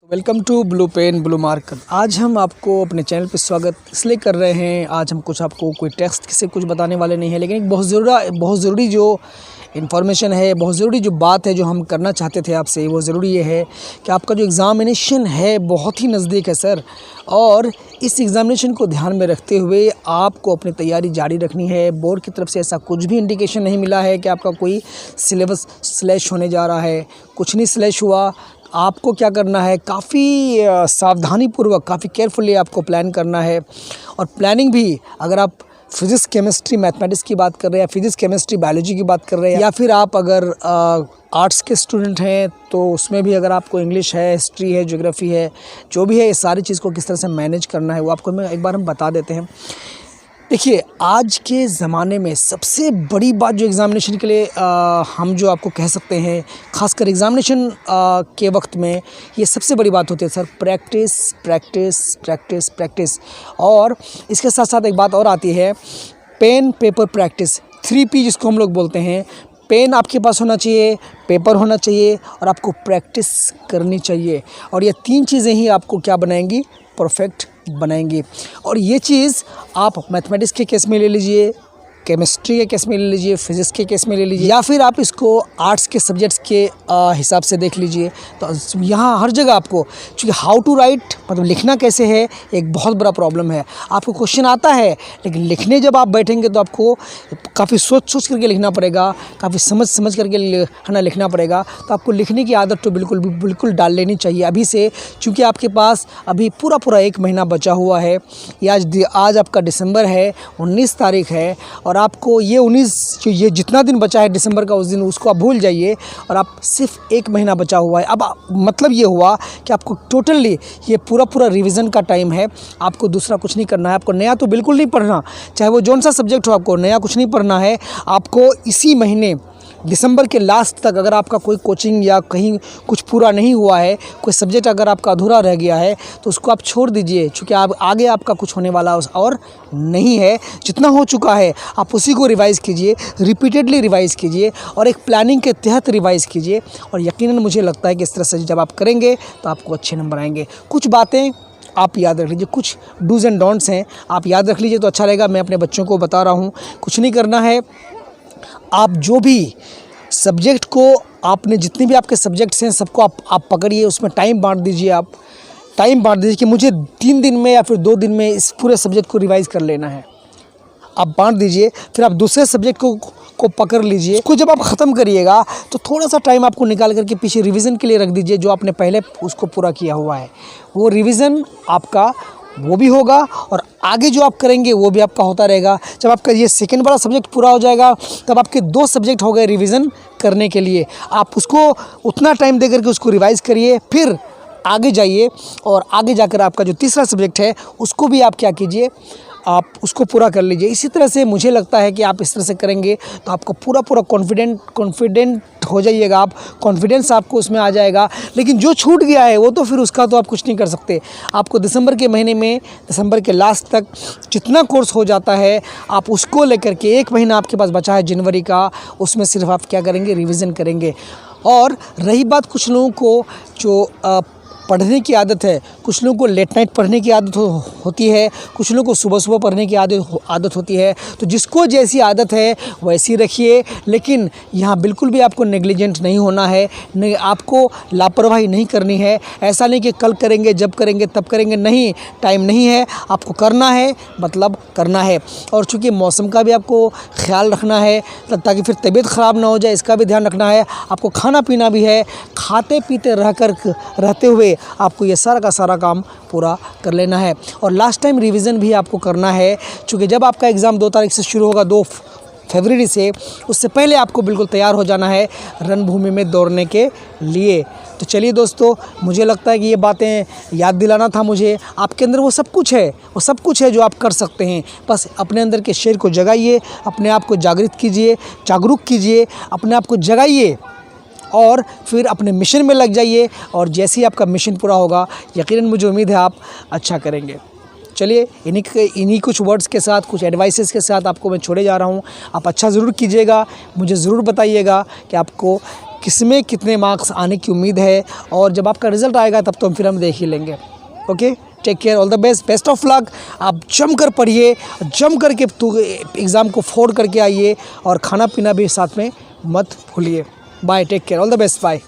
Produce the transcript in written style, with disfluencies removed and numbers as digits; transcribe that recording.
Welcome to blue pen blue marker. आज हम आपको अपने चैनल पे स्वागत इसलिए कर रहे हैं। आज हम कुछ आपको कोई टेक्स्ट से कुछ बताने वाले नहीं है, लेकिन एक बहुत ज़रूरी जो इन्फॉर्मेशन है, बहुत ज़रूरी जो बात है जो हम करना चाहते थे आपसे, वो ज़रूरी ये है कि आपका जो एग्ज़ामिनेशन है बहुत ही नज़दीक है सर। और इस एग्ज़ामिनेशन को ध्यान में रखते हुए आपको अपनी तैयारी जारी रखनी है। बोर्ड की तरफ से ऐसा कुछ भी इंडिकेशन नहीं मिला है कि आपका कोई सिलेबस स्लैश होने जा रहा है, कुछ नहीं स्लैश हुआ। आपको क्या करना है, काफ़ी सावधानीपूर्वक, काफ़ी केयरफुली आपको प्लान करना है। और प्लानिंग भी अगर आप फिज़िक्स केमिस्ट्री मैथमेटिक्स की बात कर रहे हैं, फिज़िक्स केमिस्ट्री बायोलॉजी की बात कर रहे हैं, या फिर आप अगर आर्ट्स के स्टूडेंट हैं तो उसमें भी अगर आपको इंग्लिश है, हिस्ट्री है, ज्योग्राफी है, जो भी है, ये सारी चीज़ को किस तरह से मैनेज करना है वो आपको एक बार हम बता देते हैं। देखिए, आज के ज़माने में सबसे बड़ी बात जो एग्ज़ामिनेशन के लिए हम जो आपको कह सकते हैं, ख़ासकर एग्ज़ामिनेशन के वक्त में ये सबसे बड़ी बात होती है sir, practice practice practice practice. और इसके साथ साथ एक बात और आती है, पेन पेपर प्रैक्टिस, 3P जिसको हम लोग बोलते हैं। पेन आपके पास होना चाहिए, पेपर होना चाहिए और आपको प्रैक्टिस करनी चाहिए। और ये तीन चीज़ें ही आपको क्या बनाएंगी, परफेक्ट बनाएंगी। और ये चीज़ आप मैथमेटिक्स के केस में ले लीजिए, केमिस्ट्री के केस में ले लीजिए, फिज़िक्स के केस में ले लीजिए, या फिर आप इसको आर्ट्स के सब्जेक्ट्स के हिसाब से देख लीजिए। तो यहाँ हर जगह आपको, क्योंकि हाउ टू राइट मतलब लिखना कैसे है एक बहुत बड़ा प्रॉब्लम है। आपको क्वेश्चन आता है, लेकिन लिखने जब आप बैठेंगे तो आपको काफ़ी सोच करके लिखना पड़ेगा, काफ़ी समझ करके है ना लिखना पड़ेगा। तो आपको लिखने की आदत तो बिल्कुल डाल लेनी चाहिए अभी से, क्योंकि आपके पास अभी पूरा 1 महीना बचा हुआ है। आज आपका दिसंबर है, 19 तारीख है, और आपको ये जितना दिन बचा है दिसंबर का, उस दिन उसको आप भूल जाइए और आप सिर्फ 1 महीना बचा हुआ है। अब मतलब ये हुआ कि आपको टोटली ये पूरा रिवीजन का टाइम है। आपको दूसरा कुछ नहीं करना है, आपको नया तो बिल्कुल नहीं पढ़ना, चाहे वो जौन सा सब्जेक्ट हो, आपको नया कुछ नहीं पढ़ना है। आपको इसी महीने दिसंबर के लास्ट तक अगर आपका कोई कोचिंग या कहीं कुछ पूरा नहीं हुआ है, कोई सब्जेक्ट अगर आपका अधूरा रह गया है, तो उसको आप छोड़ दीजिए, क्योंकि आप आगे आपका कुछ होने वाला और नहीं है। जितना हो चुका है आप उसी को रिवाइज़ कीजिए, रिपीटेडली रिवाइज़ कीजिए और एक प्लानिंग के तहत रिवाइज़ कीजिए। और यकीनन मुझे लगता है कि इस तरह से जब आप करेंगे तो आपको अच्छे नंबर आएंगे। कुछ बातें आप याद रख लीजिए, कुछ डूज़ एंड डोंट्स हैं, आप याद रख लीजिए तो अच्छा रहेगा। मैं अपने बच्चों को बता रहा हूँ, कुछ नहीं करना है। आप जो भी सब्जेक्ट को, आपने जितने भी आपके सब्जेक्ट्स हैं सबको आप पकड़िए, उसमें टाइम बांट दीजिए। आप टाइम बांट दीजिए कि मुझे 3 दिन में या फिर 2 दिन में इस पूरे सब्जेक्ट को रिवाइज़ कर लेना है। आप बांट दीजिए, फिर आप दूसरे सब्जेक्ट को पकड़ लीजिए। उसको जब आप ख़त्म करिएगा तो थोड़ा सा टाइम आपको निकाल करके पीछे रिवीजन के लिए रख दीजिए, जो आपने पहले उसको पूरा किया हुआ है। वो रिवीजन आपका वो भी होगा और आगे जो आप करेंगे वो भी आपका होता रहेगा। जब आपका ये सेकंड वाला सब्जेक्ट पूरा हो जाएगा, तब आपके 2 सब्जेक्ट हो गए रिवीजन करने के लिए। आप उसको उतना टाइम दे करके उसको रिवाइज़ करिए, फिर आगे जाइए और आगे जाकर आपका जो तीसरा सब्जेक्ट है उसको भी आप क्या कीजिए, आप उसको पूरा कर लीजिए। इसी तरह से मुझे लगता है कि आप इस तरह से करेंगे तो आपको पूरा कॉन्फिडेंट हो जाइएगा, आप कॉन्फिडेंस आपको उसमें आ जाएगा। लेकिन जो छूट गया है वो तो फिर उसका तो आप कुछ नहीं कर सकते। आपको दिसंबर के महीने में, दिसंबर के लास्ट तक जितना कोर्स हो जाता है, आप उसको लेकर के 1 महीना आपके पास बचा है जनवरी का, उसमें सिर्फ आप क्या करेंगे, रिवीजन करेंगे। और रही बात कुछ लोगों को जो पढ़ने की आदत है, कुछ लोगों को लेट नाइट पढ़ने की आदत होती है, कुछ लोगों को सुबह पढ़ने की आदत होती है। तो जिसको जैसी आदत है वैसी रखिए, लेकिन यहाँ बिल्कुल भी आपको नेग्लिजेंट नहीं होना है, नहीं आपको लापरवाही नहीं करनी है। ऐसा नहीं कि कल करेंगे, जब करेंगे तब करेंगे, नहीं, टाइम नहीं है, आपको करना है मतलब करना है। और चूँकि मौसम का भी आपको ख्याल रखना है ताकि फिर तबीयत ख़राब ना हो जाए, इसका भी ध्यान रखना है। आपको खाना पीना भी है, खाते पीते रहते हुए आपको ये सारा का सारा काम पूरा कर लेना है। और लास्ट टाइम रिवीजन भी आपको करना है, क्योंकि जब आपका एग्ज़ाम 2 तारीख से शुरू होगा, 2 फरवरी से, उससे पहले आपको बिल्कुल तैयार हो जाना है रणभूमि में दौड़ने के लिए। तो चलिए दोस्तों, मुझे लगता है कि ये बातें याद दिलाना था मुझे। आपके अंदर वो सब कुछ है जो आप कर सकते हैं। बस अपने अंदर के शेर को जगाइए, अपने आप को जागरूक कीजिए, अपने आप को जगाइए और फिर अपने मिशन में लग जाइए। और जैसे ही आपका मिशन पूरा होगा, यकीनन मुझे उम्मीद है आप अच्छा करेंगे। चलिए, इन्हीं कुछ वर्ड्स के साथ, कुछ एडवाइसेस के साथ आपको मैं छोड़े जा रहा हूँ। आप अच्छा ज़रूर कीजिएगा, मुझे ज़रूर बताइएगा कि आपको किसमें कितने मार्क्स आने की उम्मीद है, और जब आपका रिज़ल्ट आएगा तब तो फिर हम देख ही लेंगे। Okay, take care, all the best, best of luck. आप जम कर पढ़िए, जम करके एग्ज़ाम को फोड़ करके आइए, और खाना पीना भी साथ में मत भूलिए। Bye, take care, all the best, bye.